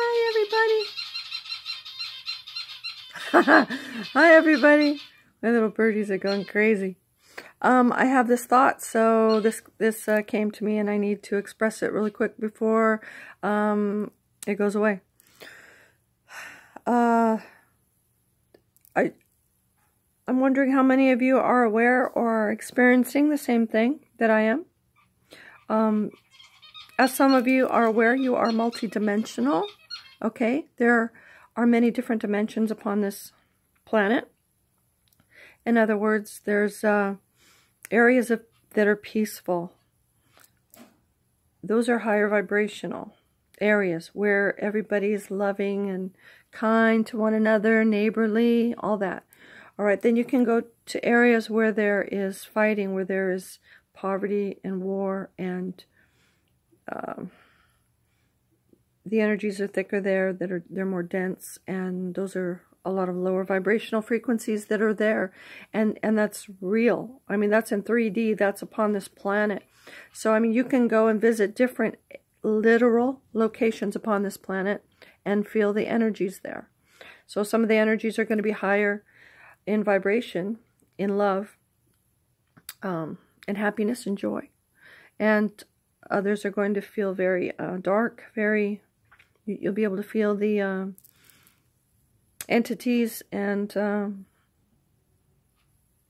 Hi, everybody. Hi, everybody. My little birdies are going crazy. I have this thought, so this came to me, and I need to express it really quick before it goes away. I'm wondering how many of you are aware or are experiencing the same thing that I am. As some of you are aware, you are multidimensional. Okay, there are many different dimensions upon this planet. In other words, there's areas that are peaceful. Those are higher vibrational areas where everybody is loving and kind to one another, neighborly, all that. All right, then you can go to areas where there is fighting, where there is poverty and war, and the energies are thicker there, they're more dense, and those are a lot of lower vibrational frequencies that are there, and that's real. I mean, that's in 3D, that's upon this planet. So I mean, you can go and visit different literal locations upon this planet and feel the energies there. So some of the energies are going to be higher in vibration, in love, in happiness and joy, and others are going to feel very dark, very, you'll be able to feel the entities and the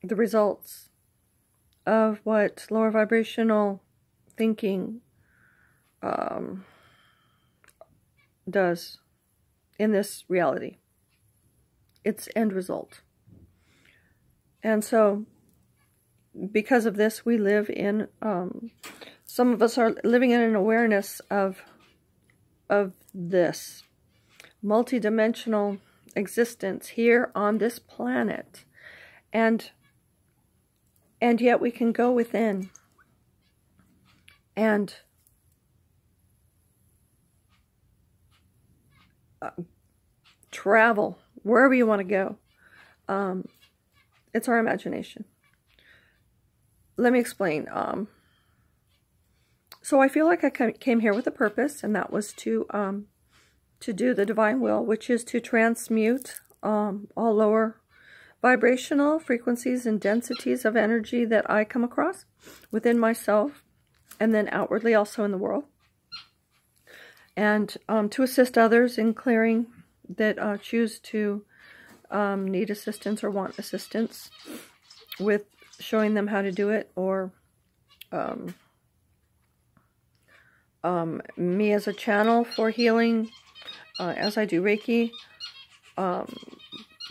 results of what lower vibrational thinking does in this reality, its end result. And so because of this, we live in, some of us are living in an awareness of this multidimensional existence here on this planet, and yet we can go within and travel wherever you want to go. It's our imagination. Let me explain. So I feel like I came here with a purpose, and that was to do the divine will, which is to transmute all lower vibrational frequencies and densities of energy that I come across within myself, and then outwardly also in the world, and to assist others in clearing that choose to need assistance or want assistance with showing them how to do it, or me as a channel for healing, as I do Reiki,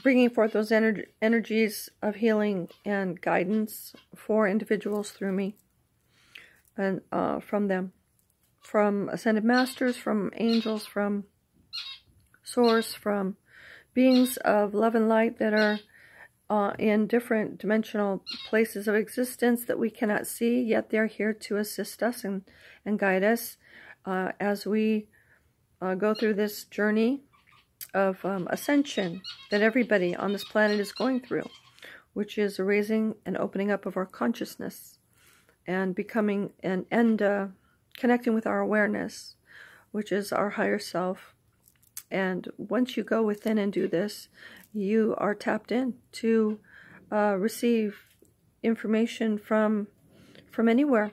bringing forth those energies of healing and guidance for individuals through me, and from them, from ascended masters, from angels, from source, from beings of love and light that are in different dimensional places of existence that we cannot see, yet they're here to assist us and guide us as we go through this journey of ascension that everybody on this planet is going through, which is a raising and opening up of our consciousness and becoming and connecting with our awareness, which is our higher self. And once you go within and do this, you are tapped in to receive information from anywhere,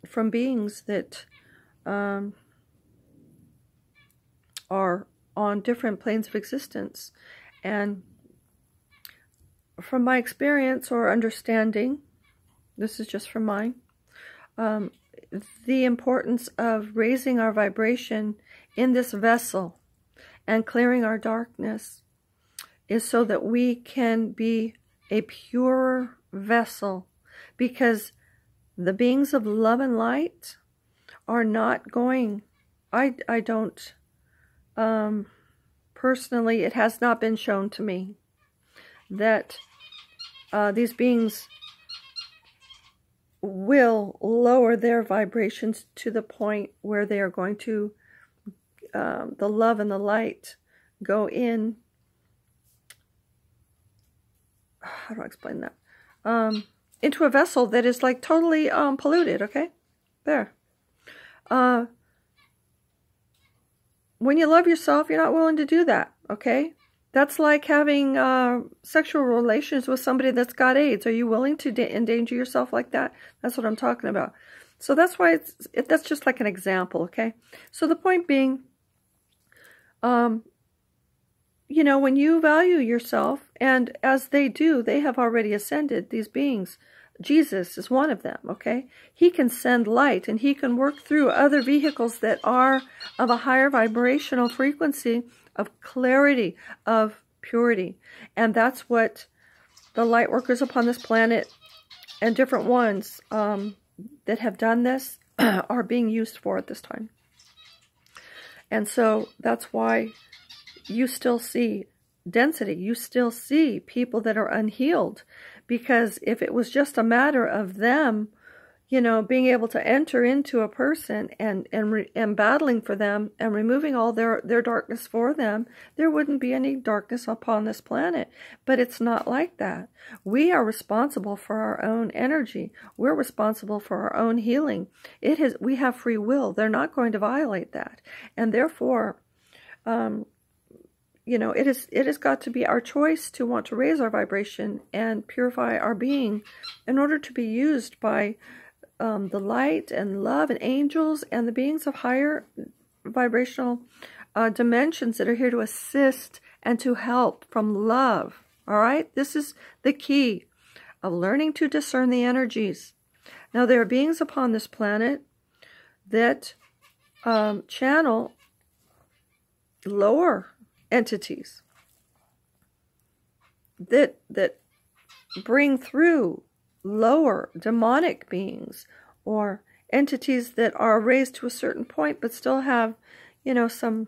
from beings that are on different planes of existence. And from my experience or understanding, this is just from mine, the importance of raising our vibration in this vessel and clearing our darkness is so that we can be a purer vessel, because the beings of love and light are not going, I don't, personally, it has not been shown to me that these beings will lower their vibrations to the point where they are going to, the love and the light go in, how do I explain that? Into a vessel that is like totally polluted, okay? There. when you love yourself, you're not willing to do that, okay? That's like having sexual relations with somebody that's got AIDS. Are you willing to endanger yourself like that? That's what I'm talking about. So that's why that's just like an example, okay? So the point being, you know, when you value yourself, and as they do, they have already ascended, these beings. Jesus is one of them, okay? He can send light, and he can work through other vehicles that are of a higher vibrational frequency of clarity, of purity. And that's what the light workers upon this planet and different ones that have done this are being used for at this time. And so that's why you still see density. You still see people that are unhealed. Because if it was just a matter of them, you know, being able to enter into a person and battling for them and removing all their darkness for them, there wouldn't be any darkness upon this planet. But it's not like that. We are responsible for our own energy. We're responsible for our own healing. We have free will. They're not going to violate that. And therefore, you know, it has got to be our choice to want to raise our vibration and purify our being in order to be used by the light and love and angels and the beings of higher vibrational dimensions that are here to assist and to help from love. All right? This is the key of learning to discern the energies. Now, there are beings upon this planet that channel lower entities that bring through lower demonic beings or entities that are raised to a certain point but still have, you know, some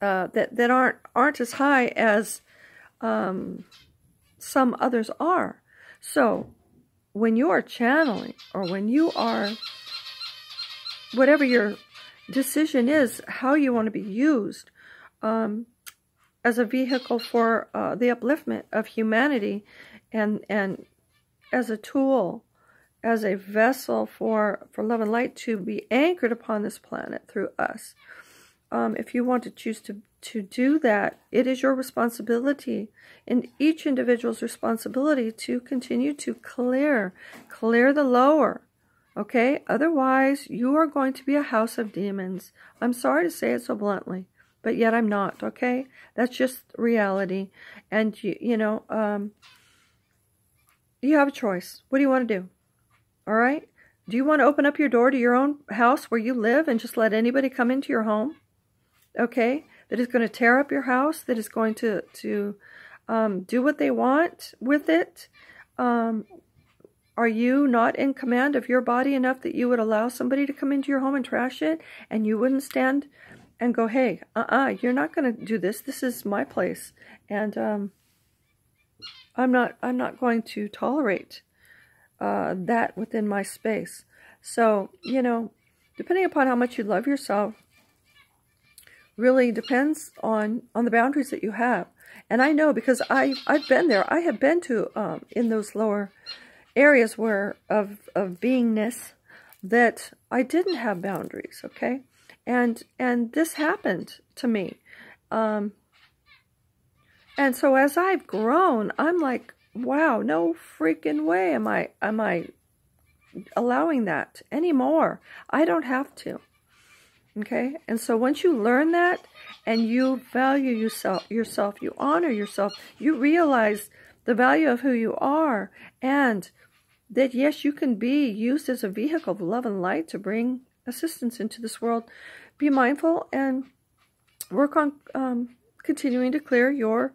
that aren't as high as some others are. So when you are channeling, or when you are, whatever your decision is, how you want to be used as a vehicle for the upliftment of humanity, and as a tool, as a vessel for love and light to be anchored upon this planet through us. If you want to choose to do that, it is your responsibility, and each individual's responsibility, to continue to clear the lower. Okay? Otherwise, you are going to be a house of demons. I'm sorry to say it so bluntly, but yet I'm not, okay? That's just reality. And, you know, you have a choice. What do you want to do? All right? Do you want to open up your door to your own house where you live and just let anybody come into your home? Okay? That is going to tear up your house, that is going to do what they want with it? Are you not in command of your body enough that you would allow somebody to come into your home and trash it, and you wouldn't stand and go, hey, you're not going to do this. This is my place, and I'm not going to tolerate that within my space. So, you know, depending upon how much you love yourself, really depends on the boundaries that you have. And I know, because I've been there. I have been to in those lower areas where of beingness, that I didn't have boundaries, okay? And this happened to me. And so as I've grown, I'm like, wow, no freaking way am I allowing that anymore. I don't have to. Okay? And so once you learn that, and you value yourself, you honor yourself, you realize the value of who you are, and that yes, you can be used as a vehicle of love and light to bring assistance into this world. Be mindful and work on continuing to clear your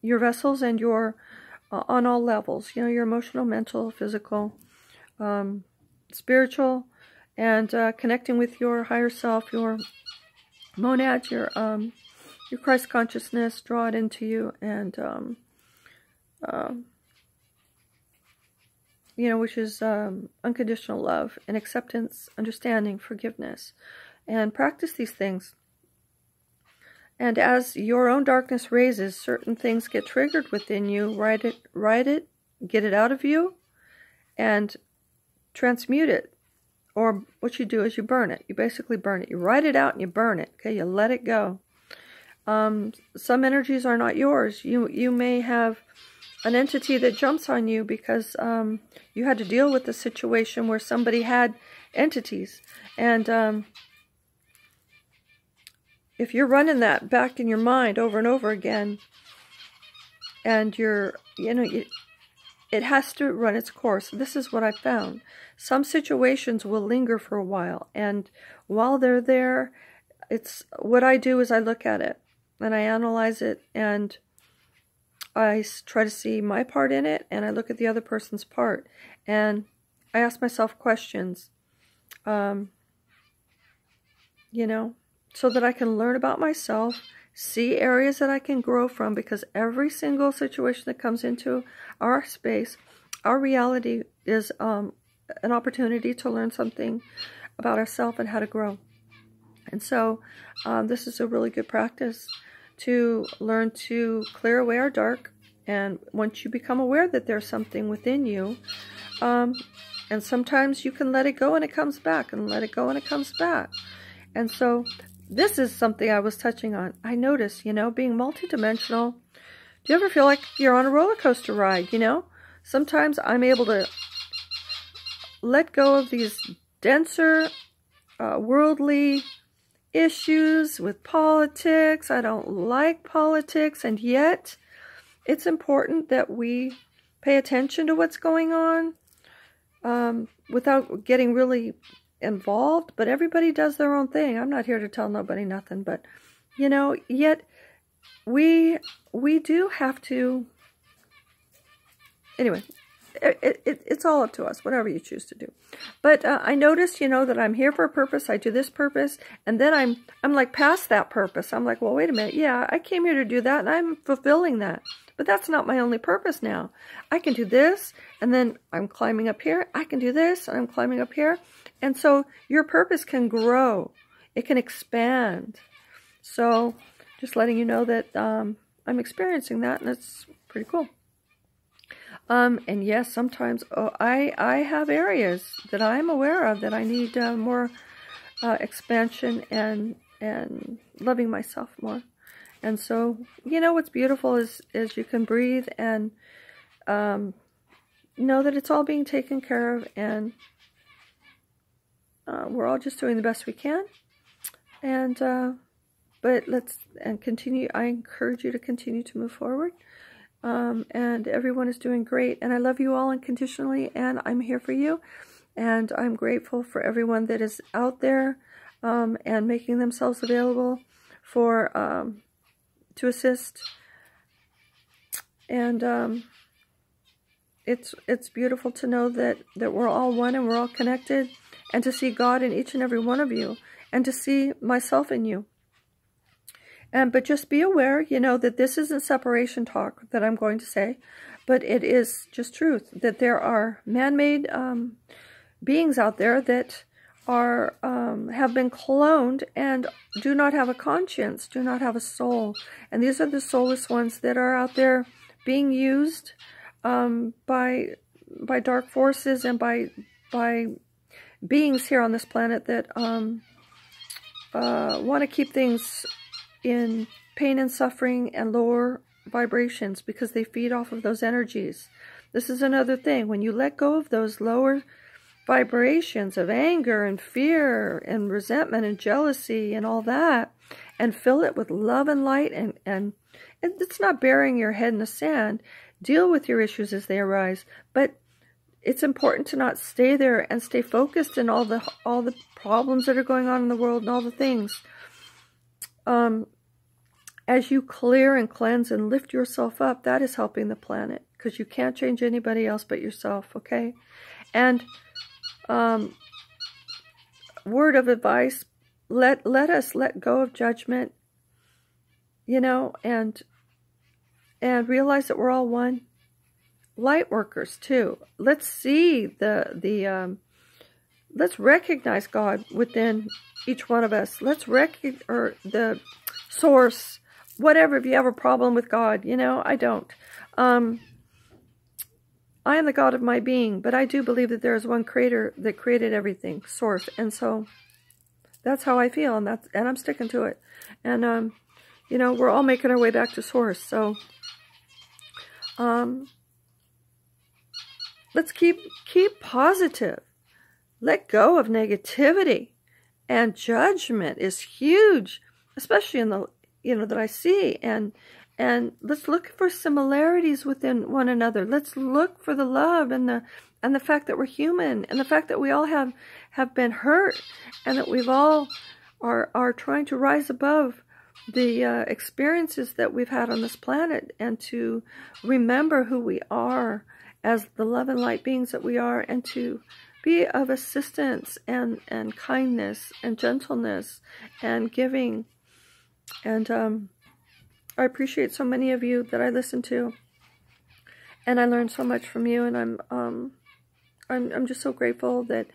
vessels and your on all levels. You know, your emotional, mental, physical, spiritual, and connecting with your higher self, your monad, your Christ consciousness. Draw it into you, and you know, which is unconditional love and acceptance, understanding, forgiveness, and practice these things. And as your own darkness raises, certain things get triggered within you. Write it, get it out of you, and transmute it or what you do is you burn it. You basically burn it. You write it out and you burn it. Okay, you let it go. Some energies are not yours. You may have an entity that jumps on you because you had to deal with a situation where somebody had entities. And if you're running that back in your mind over and over again, and it has to run its course. This is what I found. Some situations will linger for a while, and while they're there, it's what I do is I look at it and I analyze it, and I try to see my part in it, and I look at the other person's part, and I ask myself questions, so that I can learn about myself, see areas that I can grow from, because every single situation that comes into our space, our reality is an opportunity to learn something about ourselves and how to grow. And so this is a really good practice to learn to clear away our dark. And once you become aware that there's something within you, and sometimes you can let it go and it comes back, and let it go and it comes back. And so this is something I was touching on. I notice, being multidimensional, do you ever feel like you're on a roller coaster ride, Sometimes I'm able to let go of these denser, worldly issues with politics. I don't like politics, and yet it's important that we pay attention to what's going on without getting really involved. But everybody does their own thing. I'm not here to tell nobody nothing, but yet we do have to. Anyway, it's all up to us, whatever you choose to do. But I notice, that I'm here for a purpose. I do this purpose, and then I'm like past that purpose. I'm like, well, wait a minute. Yeah, I came here to do that, and I'm fulfilling that. But that's not my only purpose now. I can do this, and then I'm climbing up here. I can do this, and I'm climbing up here. And so your purpose can grow. It can expand. So just letting you know that I'm experiencing that, and it's pretty cool. And yes, sometimes I have areas that I'm aware of that I need more expansion and loving myself more. And so, what's beautiful is you can breathe and know that it's all being taken care of, and we're all just doing the best we can. And but continue. I encourage you to continue to move forward. And everyone is doing great, and I love you all unconditionally, and I'm here for you, and I'm grateful for everyone that is out there and making themselves available for to assist. And it's beautiful to know that we're all one and we're all connected, and to see God in each and every one of you, and to see myself in you. But just be aware, that this isn't separation talk that I'm going to say, but it is just truth, that there are man-made beings out there that are have been cloned and do not have a conscience, do not have a soul. And these are the soulless ones that are out there being used by dark forces and by beings here on this planet that want to keep things in pain and suffering and lower vibrations, because they feed off of those energies. This is another thing. When you let go of those lower vibrations of anger and fear and resentment and jealousy and all that, and fill it with love and light, and it's not burying your head in the sand. Deal with your issues as they arise, but it's important to not stay there and stay focused in all the problems that are going on in the world and all the things. As you clear and cleanse and lift yourself up, that is helping the planet, because you can't change anybody else but yourself, okay? And word of advice, let us let go of judgment, and realize that we're all one. Light workers too. Let's see let's recognize God within each one of us. Let's recognize the source, whatever. If you have a problem with God, I don't. I am the God of my being, but I do believe that there is one creator that created everything, source. And so that's how I feel, and I'm sticking to it. And you know, we're all making our way back to source. So let's keep positive. Let go of negativity. And judgment is huge, especially in the, you know, that I see. And let's look for similarities within one another. Let's look for the love and the fact that we're human, and the fact that we all have been hurt, and that we've all are trying to rise above the experiences that we've had on this planet, and to remember who we are as the love and light beings that we are, and to be of assistance and kindness and gentleness and giving. And I appreciate so many of you that I listen to, and I learn so much from you. And I'm just so grateful that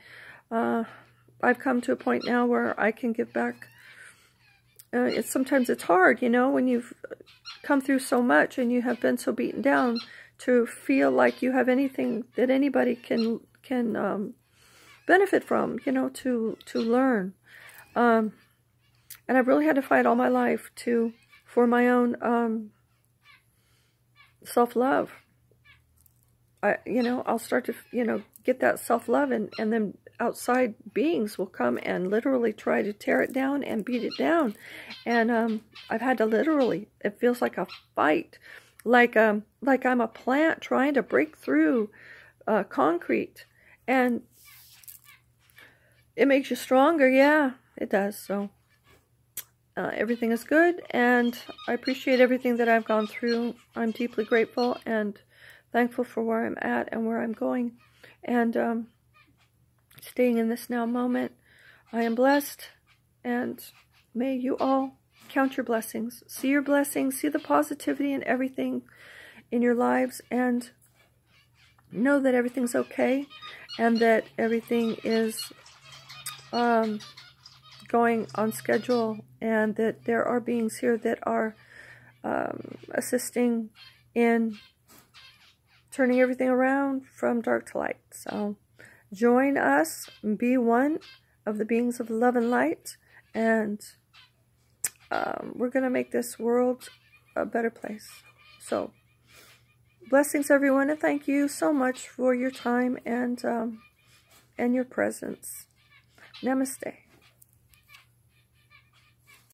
I've come to a point now where I can give back. Sometimes it's hard, you know, when you've come through so much and you have been so beaten down, to feel like you have anything that anybody can benefit from, you know, to learn. And I've really had to fight all my life for my own self-love. You know, I'll start to, you know, get that self-love, and then outside beings will come and literally try to tear it down and beat it down. And I've had to literally, it feels like a fight, like I'm a plant trying to break through concrete. And it makes you stronger. Yeah, it does. So everything is good, and I appreciate everything that I've gone through. I'm deeply grateful and thankful for where I'm at and where I'm going, and staying in this now moment. I am blessed, and may you all count your blessings. See your blessings. See the positivity in everything in your lives, and know that everything's okay, and that everything is going on schedule, and that there are beings here that are assisting in turning everything around from dark to light. So join us, be one of the beings of love and light, and we're going to make this world a better place. So blessings, everyone, and thank you so much for your time and your presence. Namaste.